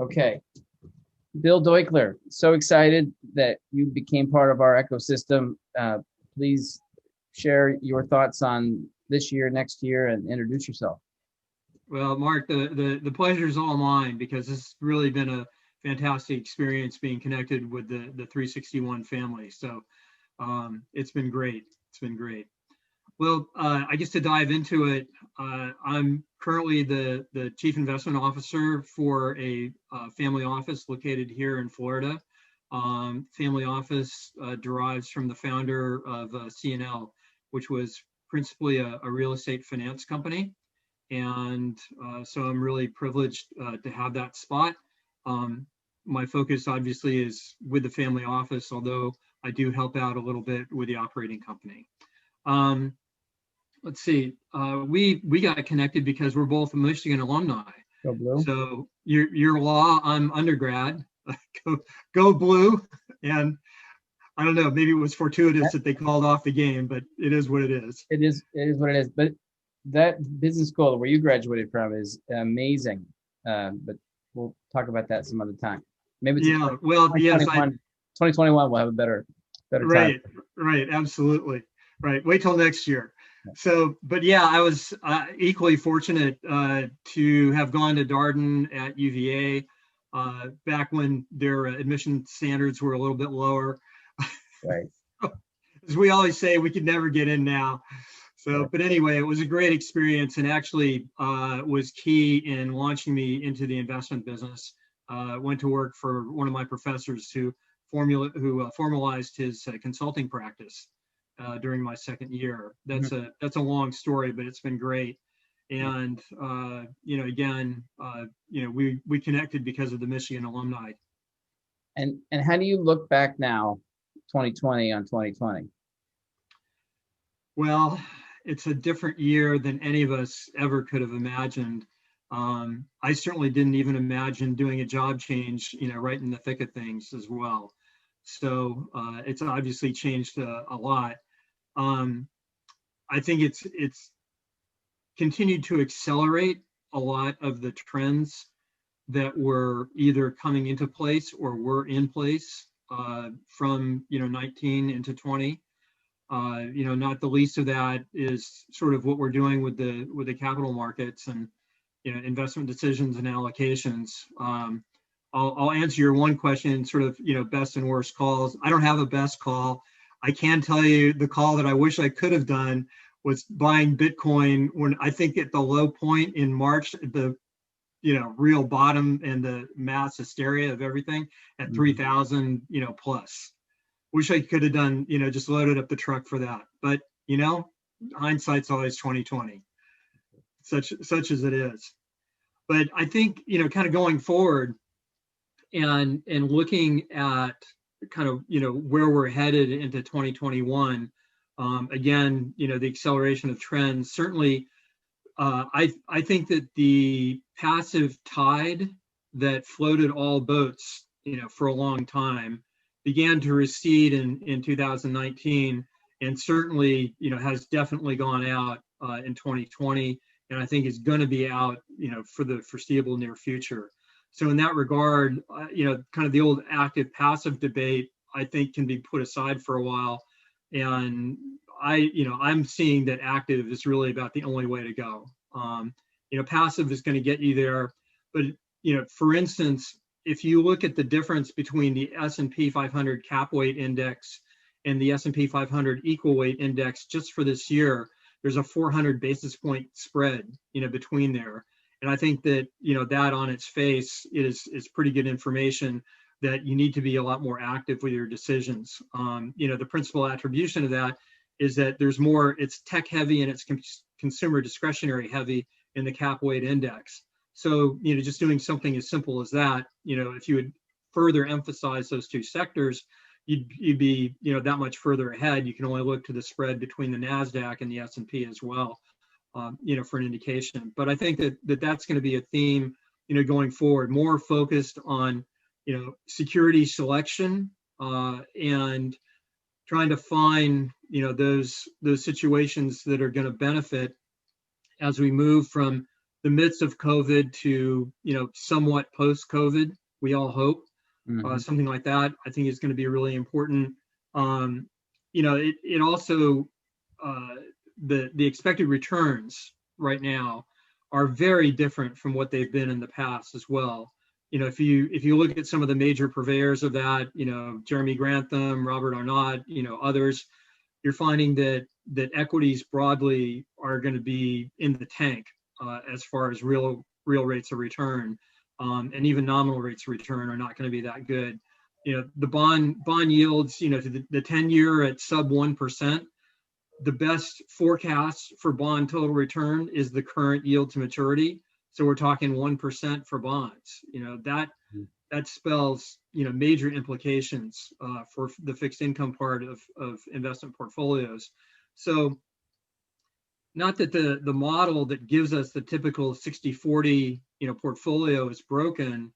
Okay. Bill Deuchler, so excited that you became part of our ecosystem. Please share your thoughts on this year, next year, and introduce yourself. Well, Mark, the pleasure is all mine because this has really been a fantastic experience being connected with the 361 family. So it's been great. It's been great. Well, I guess to dive into it, I'm currently the chief investment officer for a family office located here in Florida. Family office derives from the founder of CNL, which was principally a real estate finance company. And so I'm really privileged to have that spot. Um, my focus obviously is with the family office, although I do help out a little bit with the operating company. Um, let's see, we got connected because we're both Michigan alumni. Go Blue. So you're law, I'm undergrad. Go Blue. And I don't know, maybe it was fortuitous that they called off the game, but it is what it is. It is what it is. But that business school where you graduated from is amazing. But we'll talk about that some other time. Maybe it's Yeah, well, yes, 2021 we'll have a better right, time. right, absolutely. Right. Wait till next year. So, but yeah, I was equally fortunate to have gone to Darden at UVA back when their admission standards were a little bit lower. Right. As we always say, we could never get in now. So, Right. but anyway, it was a great experience and actually was key in launching me into the investment business. Went to work for one of my professors who formalized his consulting practice during my second year. That's a long story, but it's been great. And again, we connected because of the Michigan alumni. And how do you look back now, 2020 on 2020? Well, it's a different year than any of us ever could have imagined. I certainly didn't even imagine doing a job change, right in the thick of things as well. So it's obviously changed a lot. I think it's continued to accelerate a lot of the trends that were either coming into place or were in place from 19 into 20. Not the least of that is sort of what we're doing with the capital markets and investment decisions and allocations. I'll answer your one question, sort of best and worst calls. I don't have a best call. I can tell you the call that I wish I could have done was buying Bitcoin when I think at the low point in March, the real bottom and the mass hysteria of everything at 3,000 plus. Wish I could have done, just loaded up the truck for that. But hindsight's always 2020, such as it is. But I think kind of going forward and looking at kind of where we're headed into 2021. Again, the acceleration of trends. Certainly, I think that the passive tide that floated all boats, for a long time, began to recede in 2019, and certainly, has definitely gone out in 2020, and I think is going to be out, for the foreseeable near future. So in that regard, kind of the old active passive debate, I think can be put aside for a while. And I'm seeing that active is really about the only way to go. Passive is going to get you there. But, for instance, if you look at the difference between the S&P 500 cap weight index and the S&P 500 equal weight index just for this year, there's a 400 basis point spread, between there. And I think that, that on its face is pretty good information that you need to be a lot more active with your decisions. The principal attribution of that is that there's more, it's tech heavy and it's consumer discretionary heavy in the cap weight index. So, just doing something as simple as that, if you would further emphasize those two sectors, you'd be, that much further ahead. You can only look to the spread between the NASDAQ and the S&P as well. For an indication. But I think that's going to be a theme, going forward, more focused on, security selection and trying to find, those situations that are going to benefit as we move from the midst of COVID to, somewhat post-COVID, we all hope, Hmm. something like that, I think is going to be really important. Um, it also, uh, the expected returns right now are very different from what they've been in the past as well. If you look at some of the major purveyors of that, Jeremy Grantham, Robert Arnott, others, you're finding that equities broadly are going to be in the tank as far as real rates of return, and even nominal rates of return are not going to be that good. The bond yields, to the 10-year at sub 1%. The best forecast for bond total return is the current yield to maturity. So we're talking 1% for bonds. That spells major implications for the fixed income part of investment portfolios. So not that the model that gives us the typical 60-40 portfolio is broken,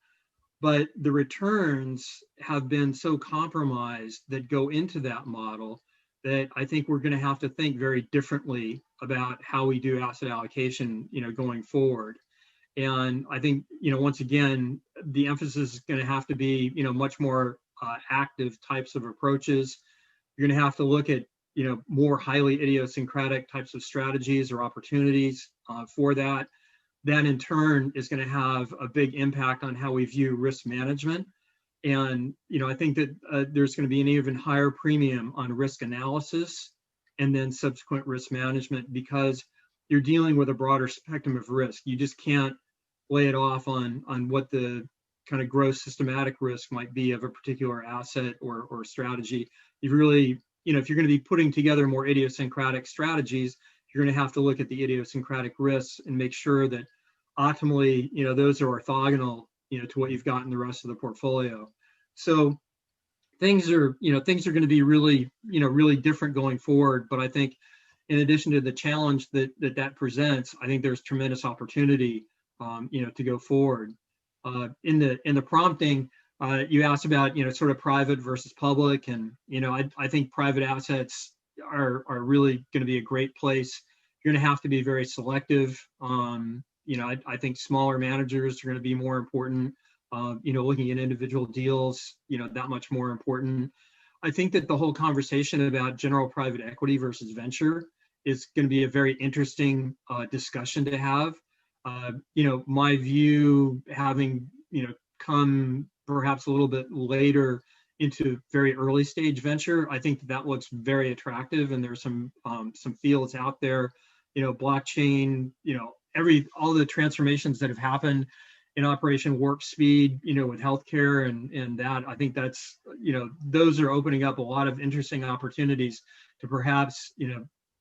but the returns have been so compromised that go into that model that I think we're going to have to think very differently about how we do asset allocation going forward. And I think, once again, the emphasis is going to have to be, much more active types of approaches. You're going to have to look at, more highly idiosyncratic types of strategies or opportunities for that. That in turn is going to have a big impact on how we view risk management. And, I think that there's going to be an even higher premium on risk analysis and then subsequent risk management, because you're dealing with a broader spectrum of risk. You just can't lay it off on what the kind of gross systematic risk might be of a particular asset or strategy. You really, if you're going to be putting together more idiosyncratic strategies, you're going to have to look at the idiosyncratic risks and make sure that optimally, those are orthogonal, to what you've got in the rest of the portfolio. So things are going to be really, really different going forward. But I think in addition to the challenge that presents, I think there's tremendous opportunity, to go forward. In the prompting, you asked about, sort of private versus public, and I think private assets are really going to be a great place. You're going to have to be very selective. I think smaller managers are going to be more important. Looking at individual deals, that much more important. I think that the whole conversation about general private equity versus venture is going to be a very interesting discussion to have. My view, having come perhaps a little bit later into very early stage venture, I think that looks very attractive, and there's some fields out there, blockchain, all the transformations that have happened in Operation Warp Speed, with healthcare and that. I think that's, those are opening up a lot of interesting opportunities to perhaps,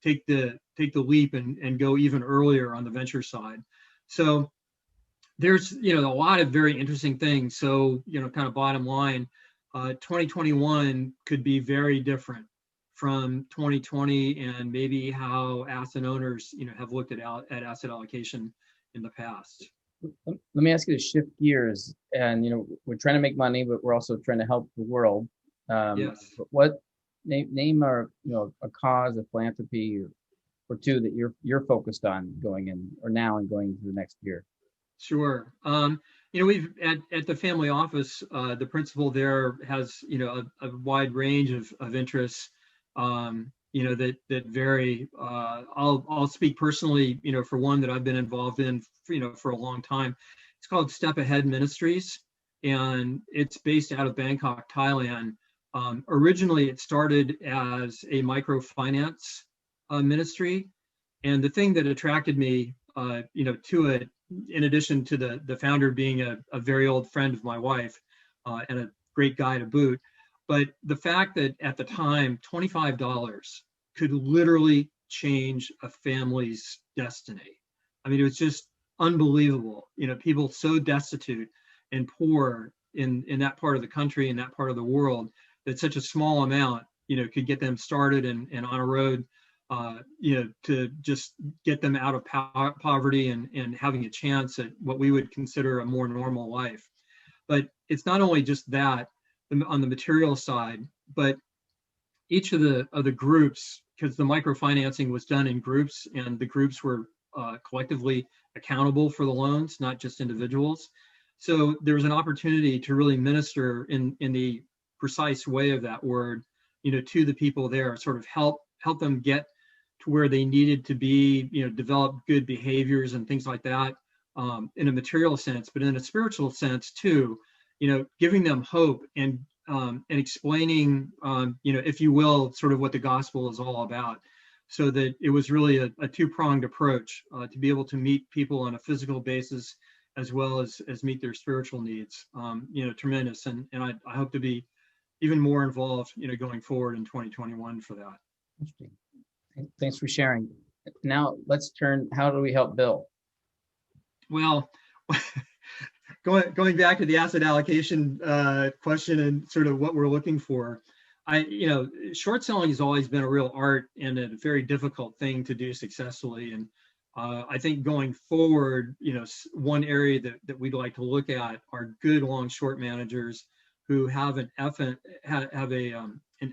take the leap and go even earlier on the venture side. So there's, a lot of very interesting things. So, kind of bottom line, 2021 could be very different from 2020 and maybe how asset owners, have looked at asset allocation in the past. Let me ask you to shift gears. And we're trying to make money, but we're also trying to help the world. Yes. What name or a cause, a philanthropy, or two that you're focused on going in or now and going into the next year? Sure. We've at the family office, the principal there has, a wide range of interests, that vary. I'll speak personally, for one that I've been involved in, for a long time. It's called Step Ahead Ministries, and it's based out of Bangkok, Thailand. Originally, it started as a microfinance ministry, and the thing that attracted me, to it, in addition to the founder being a very old friend of my wife, and a great guy to boot, but the fact that at the time, $25 could literally change a family's destiny. I mean, it was just unbelievable. People so destitute and poor in that part of the country, in that part of the world, that such a small amount, could get them started and on a road, to just get them out of poverty and having a chance at what we would consider a more normal life. But it's not only just that on the material side, but each of the groups, because the microfinancing was done in groups and the groups were collectively accountable for the loans, not just individuals. So there was an opportunity to really minister in the precise way of that word, to the people there, sort of help them get to where they needed to be, develop good behaviors and things like that, in a material sense, but in a spiritual sense too, giving them hope and explaining, if you will, sort of what the gospel is all about. So that it was really a two-pronged approach, to be able to meet people on a physical basis as well as meet their spiritual needs. Tremendous. And I hope to be even more involved, going forward in 2021 for that. Interesting. Thanks for sharing. Now let's turn, how do we help Bill? Well, going back to the asset allocation question and sort of what we're looking for, short selling has always been a real art and a very difficult thing to do successfully. And I think going forward, one area that we'd like to look at are good long short managers who have an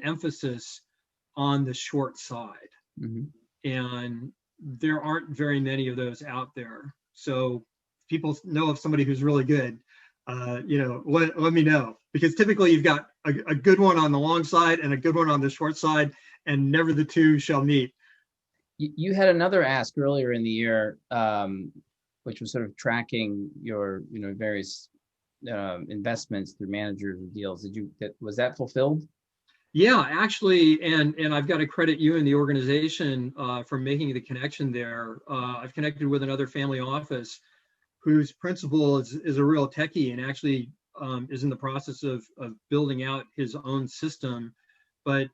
emphasis on the short side. Mm-hmm. And there aren't very many of those out there. So people know of somebody who's really good, let me know, because typically you've got a good one on the long side and a good one on the short side, and never the two shall meet. You had another ask earlier in the year, which was sort of tracking your, various investments through managers or deals. Was that fulfilled? Yeah, actually, and I've got to credit you and the organization for making the connection there. I've connected with another family office whose principal is a real techie and actually is in the process of building out his own system, but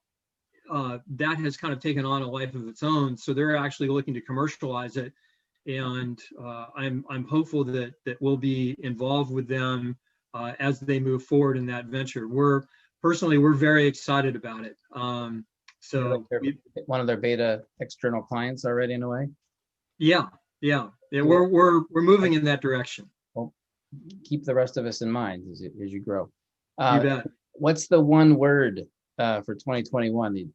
that has kind of taken on a life of its own. So they're actually looking to commercialize it, and I'm hopeful that we'll be involved with them as they move forward in that venture. We're very excited about it. So one of their beta external clients already in a way. Yeah. We're moving in that direction. Well, keep the rest of us in mind as you grow. You bet. What's the one word for 2021 you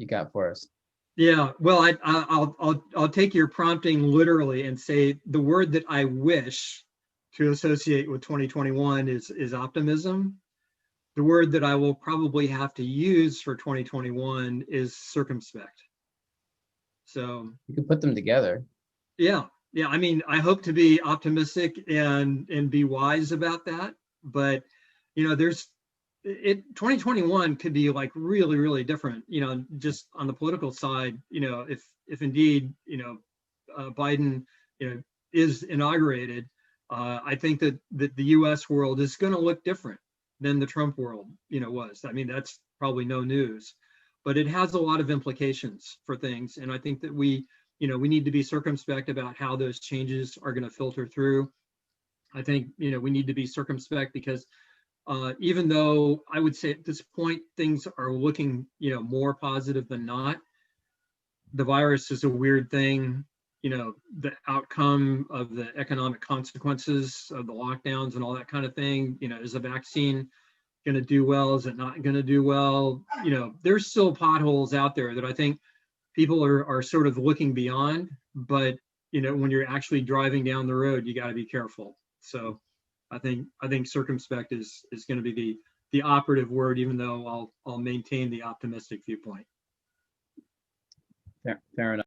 got for us? Yeah, well, I'll take your prompting literally and say the word that I wish to associate with 2021 is optimism. The word that I will probably have to use for 2021 is circumspect. So you can put them together. Yeah. I mean, I hope to be optimistic and be wise about that. But 2021 could be like really, really different. Just on the political side. If indeed Biden is inaugurated, I think that the U.S. world is going to look different than the Trump world was. I mean, that's probably no news, but it has a lot of implications for things, and I think that we need to be circumspect about how those changes are going to filter through. I think, we need to be circumspect because even though I would say at this point, things are looking, more positive than not, the virus is a weird thing. The outcome of the economic consequences of the lockdowns and all that kind of thing, is the vaccine going to do well? Is it not going to do well? There's still potholes out there that I think people are sort of looking beyond, but when you're actually driving down the road, you got to be careful. So I think circumspect is going to be the operative word, even though I'll maintain the optimistic viewpoint. Fair enough.